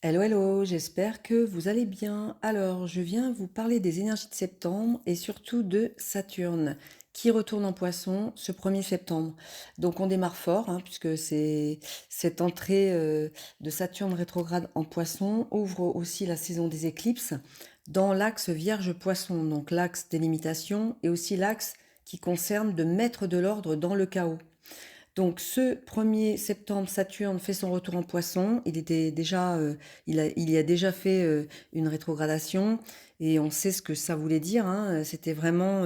Hello, hello, j'espère que vous allez bien. Alors, je viens vous parler des énergies de septembre et surtout de Saturne qui retourne en Poisson ce 1er septembre. Donc, on démarre fort, hein, puisque c'est cette entrée de Saturne rétrograde en Poisson ouvre aussi la saison des éclipses dans l'axe Vierge-Poisson, donc l'axe des limitations et aussi l'axe qui concerne de mettre de l'ordre dans le chaos. Donc ce 1er septembre, Saturne fait son retour en Poisson. Il était déjà, il y a déjà fait une rétrogradation et on sait ce que ça voulait dire, hein. C'était vraiment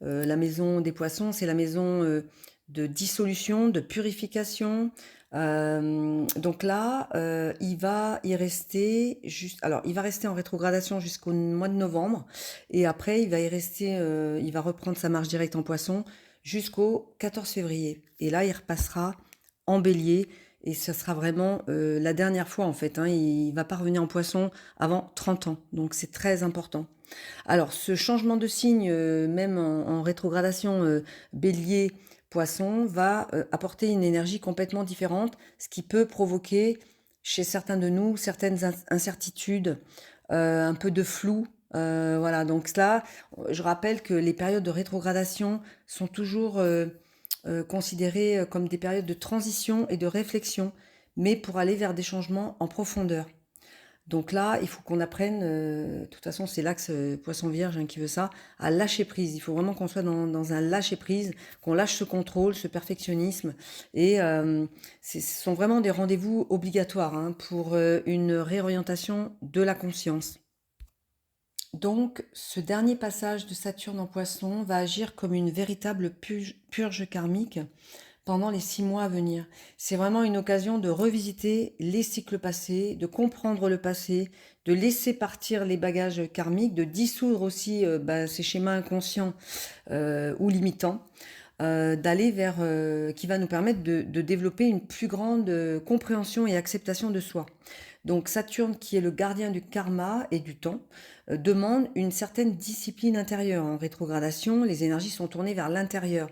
la maison des Poissons, c'est la maison de dissolution, de purification. Donc là, il va y rester juste. Alors, il va rester en rétrogradation jusqu'au mois de novembre et après, il va y rester. Il va reprendre sa marche directe en Poisson jusqu'au 14 février. Et là, il repassera en bélier et ce sera vraiment la dernière fois en fait, hein. Il va pas revenir en poisson avant 30 ans. Donc c'est très important. Alors ce changement de signe, même en rétrogradation bélier, poisson, va apporter une énergie complètement différente, ce qui peut provoquer chez certains de nous certaines incertitudes, un peu de flou. Voilà, donc là, je rappelle que les périodes de rétrogradation sont toujours considérées comme des périodes de transition et de réflexion, mais pour aller vers des changements en profondeur. Donc là, il faut qu'on apprenne, de toute façon, c'est l'axe poisson vierge hein, qui veut ça, à lâcher prise. Il faut vraiment qu'on soit dans un lâcher prise, qu'on lâche ce contrôle, ce perfectionnisme. Et ce sont vraiment des rendez-vous obligatoires hein, pour une réorientation de la conscience. Donc, ce dernier passage de Saturne en Poisson va agir comme une véritable purge karmique pendant les 6 mois à venir. C'est vraiment une occasion de revisiter les cycles passés, de comprendre le passé, de laisser partir les bagages karmiques, de dissoudre aussi ces schémas inconscients ou limitants, d'aller vers qui va nous permettre de développer une plus grande compréhension et acceptation de soi. Donc Saturne, qui est le gardien du karma et du temps, demande une certaine discipline intérieure. En rétrogradation, les énergies sont tournées vers l'intérieur.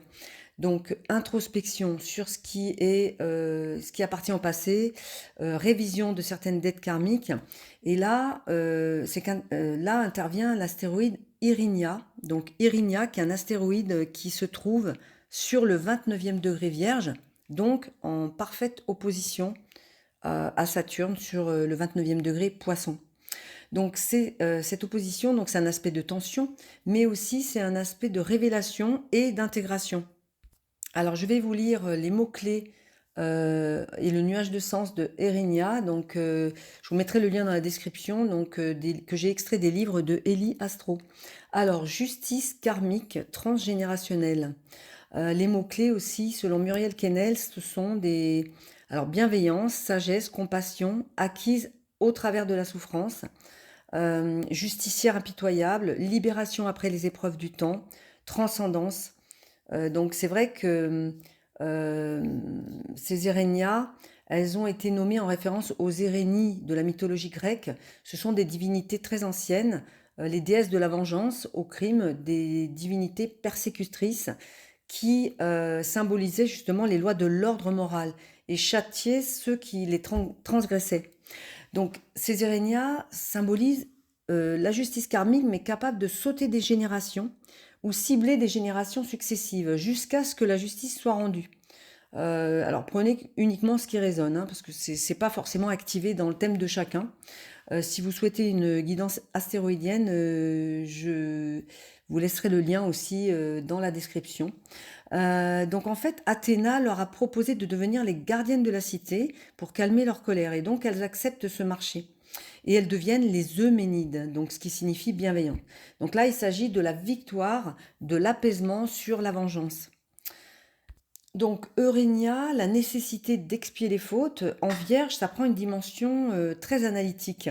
Donc introspection sur ce qui appartient au passé, révision de certaines dettes karmiques. Et là, là intervient l'astéroïde Irinia. Donc Irinia, qui est un astéroïde qui se trouve sur le 29e degré Vierge, donc en parfaite opposition à Saturne sur le 29e degré Poisson. Donc c'est cette opposition, donc c'est un aspect de tension, mais aussi c'est un aspect de révélation et d'intégration. Alors, je vais vous lire les mots-clés et le nuage de sens de Erinia. Donc, je vous mettrai le lien dans la description, donc, que j'ai extrait des livres de Eli Astro. Alors, justice karmique transgénérationnelle. Les mots-clés aussi, selon Muriel Kennel, ce sont des... Alors, bienveillance, sagesse, compassion, acquise au travers de la souffrance, justicière impitoyable, libération après les épreuves du temps, transcendance. Donc c'est vrai que ces Érénias, elles ont été nommées en référence aux Érénies de la mythologie grecque. Ce sont des divinités très anciennes, les déesses de la vengeance au crime, des divinités persécutrices qui symbolisaient justement les lois de l'ordre moral et châtiaient ceux qui les transgressaient. Donc ces Érénias symbolisent la justice karmique, mais capable de sauter des générations ou cibler des générations successives jusqu'à ce que la justice soit rendue. Alors prenez uniquement ce qui résonne, hein, parce que c'est pas forcément activé dans le thème de chacun. Si vous souhaitez une guidance astéroïdienne, je vous laisserai le lien aussi dans la description. Donc en fait, Athéna leur a proposé de devenir les gardiennes de la cité pour calmer leur colère, et donc elles acceptent ce marché. Et elles deviennent les Euménides, donc ce qui signifie bienveillant. Donc là, il s'agit de la victoire, de l'apaisement sur la vengeance. Donc Eurinia, la nécessité d'expier les fautes, en Vierge, ça prend une dimension très analytique,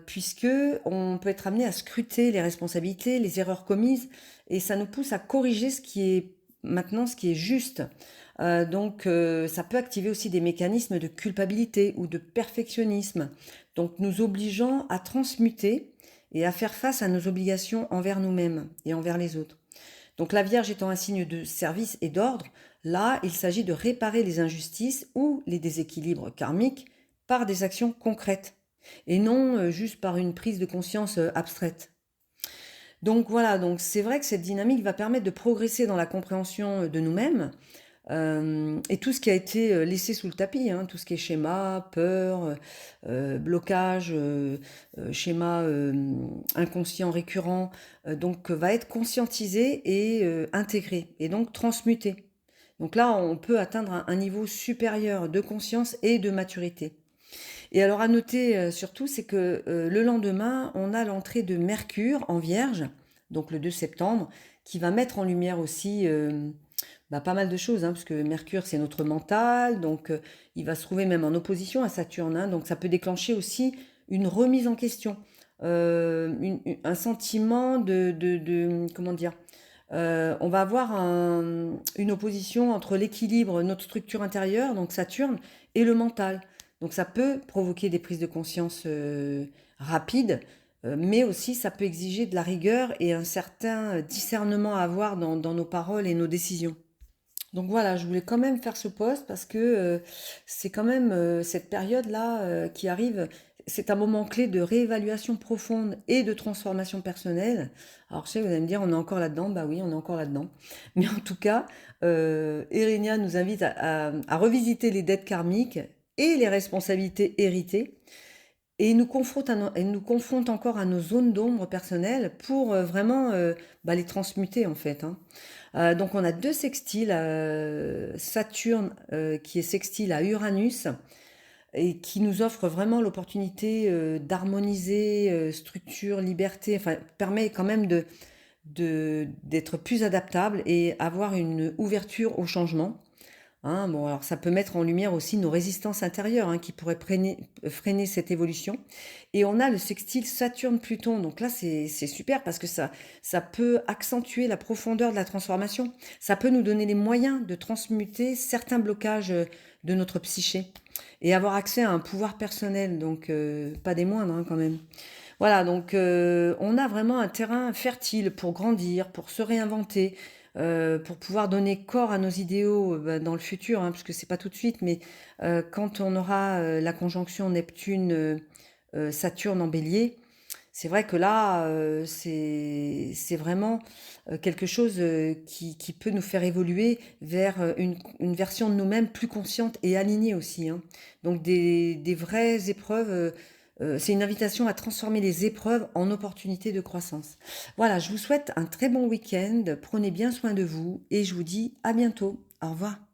puisque on peut être amené à scruter les responsabilités, les erreurs commises, et ça nous pousse à corriger ce qui est maintenant, ce qui est juste. Donc ça peut activer aussi des mécanismes de culpabilité ou de perfectionnisme, donc nous obligeant à transmuter et à faire face à nos obligations envers nous-mêmes et envers les autres. Donc la Vierge étant un signe de service et d'ordre, là il s'agit de réparer les injustices ou les déséquilibres karmiques par des actions concrètes. et non juste par une prise de conscience abstraite. Donc voilà, donc c'est vrai que cette dynamique va permettre de progresser dans la compréhension de nous-mêmes, et tout ce qui a été laissé sous le tapis, hein, tout ce qui est schéma, peur, blocage, schéma inconscient récurrent, donc va être conscientisé et intégré, et donc transmuté. Donc là, on peut atteindre un niveau supérieur de conscience et de maturité. Et alors à noter surtout, c'est que le lendemain, on a l'entrée de Mercure en Vierge, donc le 2 septembre, qui va mettre en lumière aussi pas mal de choses, hein, parce que Mercure, c'est notre mental, donc il va se trouver même en opposition à Saturne, hein, donc ça peut déclencher aussi une remise en question, un sentiment comment dire, on va avoir une opposition entre l'équilibre, notre structure intérieure, donc Saturne, et le mental. Donc ça peut provoquer des prises de conscience rapides, mais aussi ça peut exiger de la rigueur et un certain discernement à avoir dans nos paroles et nos décisions. Donc voilà, je voulais quand même faire ce post parce que c'est quand même cette période-là qui arrive. C'est un moment clé de réévaluation profonde et de transformation personnelle. Alors je sais, vous allez me dire, on est encore là-dedans. Bah oui, on est encore là-dedans. Mais en tout cas, Erénia nous invite à revisiter les dettes karmiques et les responsabilités héritées. Et il nous confronte encore à nos zones d'ombre personnelles pour vraiment les transmuter en fait, hein. Donc on a deux sextiles, Saturne qui est sextile à Uranus et qui nous offre vraiment l'opportunité d'harmoniser structure, liberté, enfin permet quand même d'être plus adaptable et avoir une ouverture au changement. Hein. Bon, alors ça peut mettre en lumière aussi nos résistances intérieures hein, qui pourraient freiner cette évolution. Et on a le sextile Saturne-Pluton. Donc là, c'est super parce que ça peut accentuer la profondeur de la transformation. Ça peut nous donner les moyens de transmuter certains blocages de notre psyché et avoir accès à un pouvoir personnel. Donc pas des moindres hein, quand même. Voilà, donc on a vraiment un terrain fertile pour grandir, pour se réinventer, pour pouvoir donner corps à nos idéaux dans le futur, hein, puisque c'est pas tout de suite, mais quand on aura la conjonction Neptune-Saturne en bélier, c'est vrai que là, c'est vraiment quelque chose qui peut nous faire évoluer vers une version de nous-mêmes plus consciente et alignée aussi, hein. Donc des vraies épreuves. C'est une invitation à transformer les épreuves en opportunités de croissance. Voilà, je vous souhaite un très bon week-end, prenez bien soin de vous et je vous dis à bientôt. Au revoir.